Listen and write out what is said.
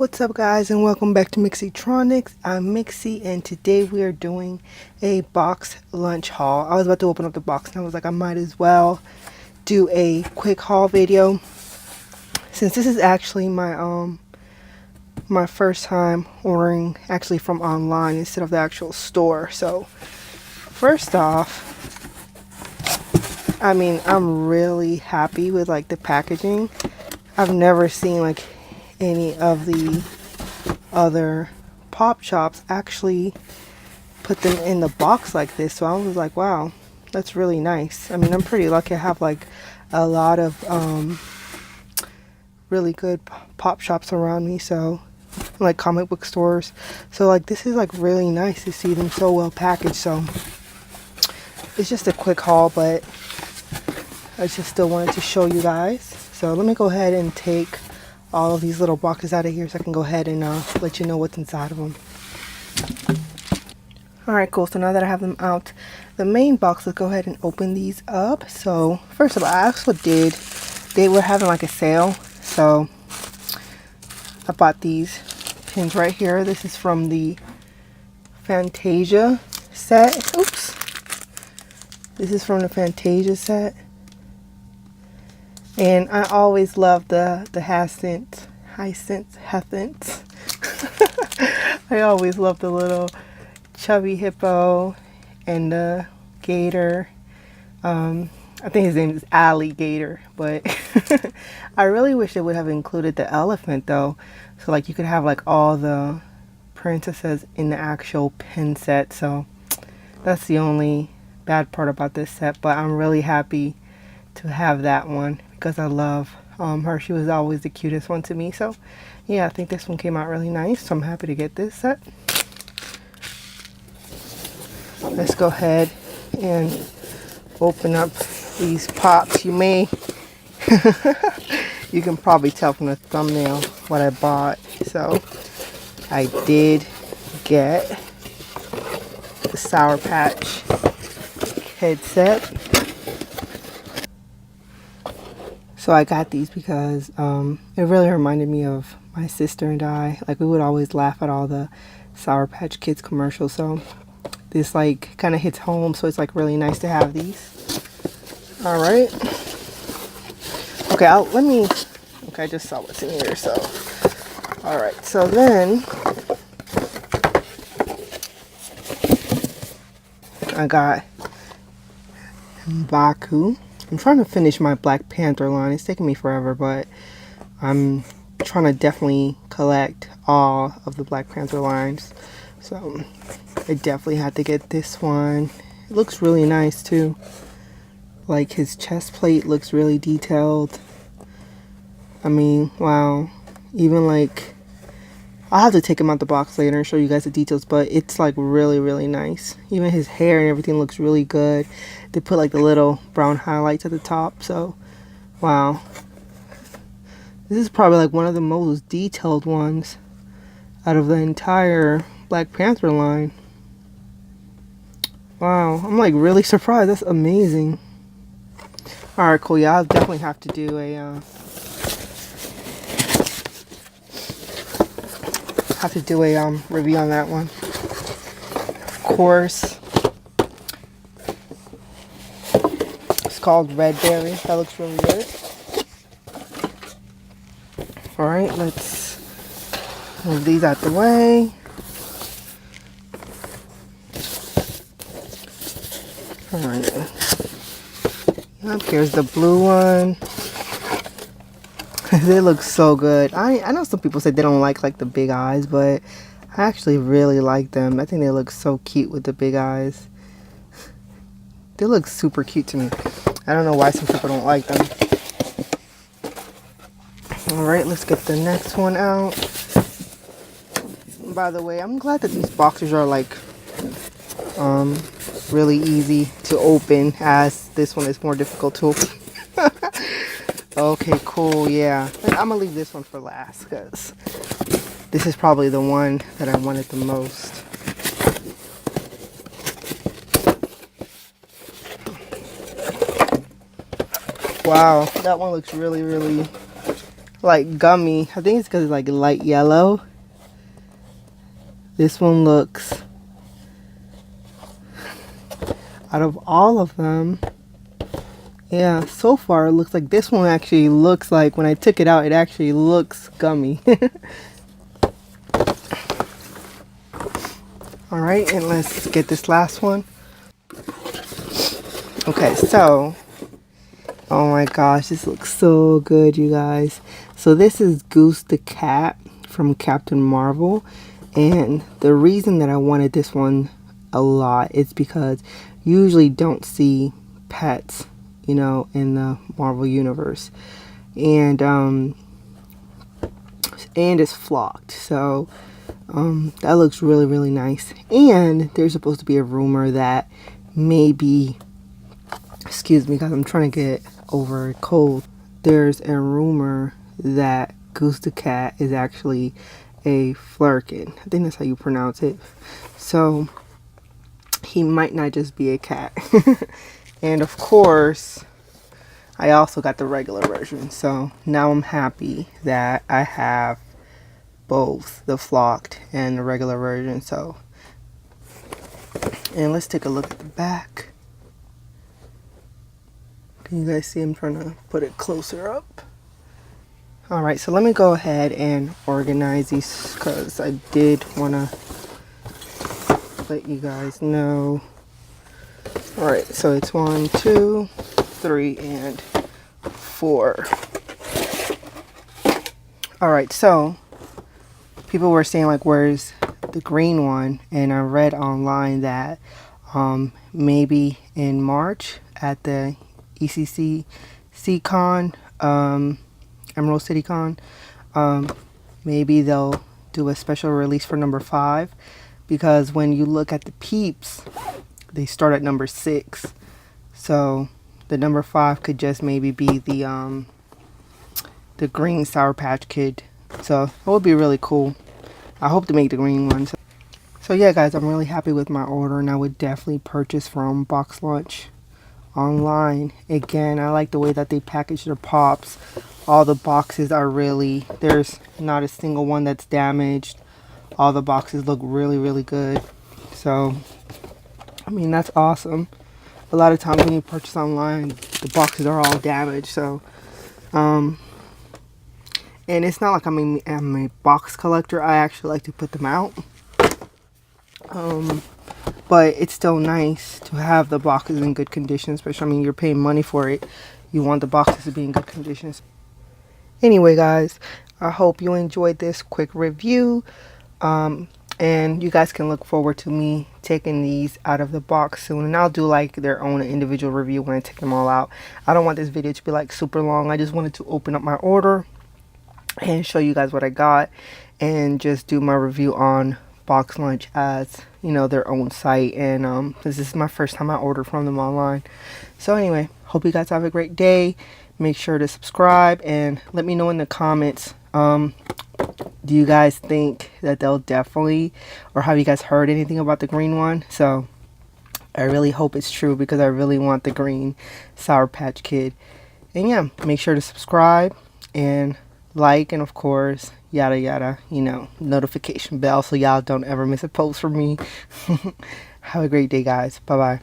What's up guys, and welcome back to Mixietronics. I'm Mixie, and today we are doing a box lunch haul. I was about to open up the box and I was like, I might as well do a quick haul video since this is actually my first time ordering actually from online instead of the actual store. So first off, I'm really happy with like the packaging. I've never seen like any of the other pop shops actually put them in the box like this, so I was like, wow, that's really nice. I'm pretty lucky. I have like a lot of really good pop shops around me, so like comic book stores, so like this is like really nice to see them so well packaged. So it's just a quick haul, but I just still wanted to show you guys. So let me go ahead and take all of these little boxes out of here so I can go ahead and let you know what's inside of them. Alright, cool. So now that I have them out the main box, let's go ahead and open these up. So first of all, I also they were having like a sale, so I bought these pins right here. This is from the Fantasia set. Oops. This is from the Fantasia set. And I always love the hyacinth. I always love the little chubby hippo and the gator. I think his name is Alligator, but I really wish they would have included the elephant though. So like you could have like all the princesses in the actual pin set. So that's the only bad part about this set, but I'm really happy to have that one because I love her. She was always the cutest one to me. So yeah, I think this one came out really nice, so I'm happy to get this set. Let's go ahead and open up these pops. You can probably tell from the thumbnail what I bought. So I did get the Sour Patch headset. So I got these because it really reminded me of my sister and I. Like, we would always laugh at all the Sour Patch Kids commercials. So this like kind of hits home. So it's like really nice to have these. All right. Okay, I just saw what's in here. So, all right. So then I got Mbaku. I'm trying to finish my Black Panther line. It's taking me forever, but I'm trying to definitely collect all of the Black Panther lines. So I definitely had to get this one. It looks really nice too. Like his chest plate looks really detailed. Wow. Even like, I'll have to take him out the box later and show you guys the details, but it's like really, really nice. Even his hair and everything looks really good. They put like the little brown highlights at the top, so wow. This is probably like one of the most detailed ones out of the entire Black Panther line. Wow, I'm like really surprised. That's amazing. Alright, cool. Yeah, I'll definitely have to do a review on that one. Of course, it's called Red Berry. That looks really good. Alright, let's move these out the way. Alright. Yep, here's the blue one. They look so good. I know some people say they don't like the big eyes, but I actually really like them. I think they look so cute with the big eyes. They look super cute to me. I don't know why some people don't like them. Alright, let's get the next one out. By the way, I'm glad that these boxes are like really easy to open, as this one is more difficult to open. Okay, cool. Yeah, I'm gonna leave this one for last because this is probably the one that I wanted the most. Wow, that one looks really, really like gummy. I think it's because it's like light yellow. This one looks, out of all of them, yeah, so far it looks like this one actually looks like, when I took it out, it actually looks gummy. Alright, and let's get this last one. Okay, so, oh my gosh, this looks so good, you guys. So this is Gusta Cap from Captain Marvel. And the reason that I wanted this one a lot is because you usually don't see pets, you know, in the Marvel universe. And it's flocked. So that looks really, really nice. And there's supposed to be a rumor that maybe, excuse me guys, I'm trying to get over a cold. There's a rumor that Gusta Cat is actually a Flerken. I think that's how you pronounce it. So he might not just be a cat. And of course, I also got the regular version. So now I'm happy that I have both the flocked and the regular version. So, and let's take a look at the back. Can you guys see? I'm trying to put it closer up. Alright, so let me go ahead and organize these because I did want to let you guys know. Alright, so it's 1, 2, 3, and 4. Alright, so people were saying like, where's the green one? And I read online that maybe in March at the ECC Con, Emerald City Con, maybe they'll do a special release for number 5, because when you look at the peeps, they start at number 6. So the number 5 could just maybe be the green Sour Patch Kid. So it would be really cool. I hope to make the green one. So yeah guys, I'm really happy with my order, and I would definitely purchase from BoxLunch online. Again, I like the way that they package their pops. All the boxes are really, there's not a single one that's damaged. All the boxes look really, really good. So, I mean, that's awesome. A lot of times when you purchase online, the boxes are all damaged. So, and it's not like I'm a box collector. I actually like to put them out. But it's still nice to have the boxes in good condition, especially, I mean, you're paying money for it. You want the boxes to be in good conditions. Anyway guys, I hope you enjoyed this quick review, and you guys can look forward to me taking these out of the box soon, and I'll do like their own individual review when I take them all out. I don't want this video to be like super long. I just wanted to open up my order and show you guys what I got, and just do my review on BoxLunch as, you know, their own site. And this is my first time I ordered from them online. So anyway, hope you guys have a great day. Make sure to subscribe and let me know in the comments, do you guys think that they'll definitely, or have you guys heard anything about the green one? So I really hope it's true, because I really want the green Sour Patch Kid. And yeah, make sure to subscribe and like, and of course, yada yada, you know, notification bell so y'all don't ever miss a post from me. Have a great day guys. Bye bye.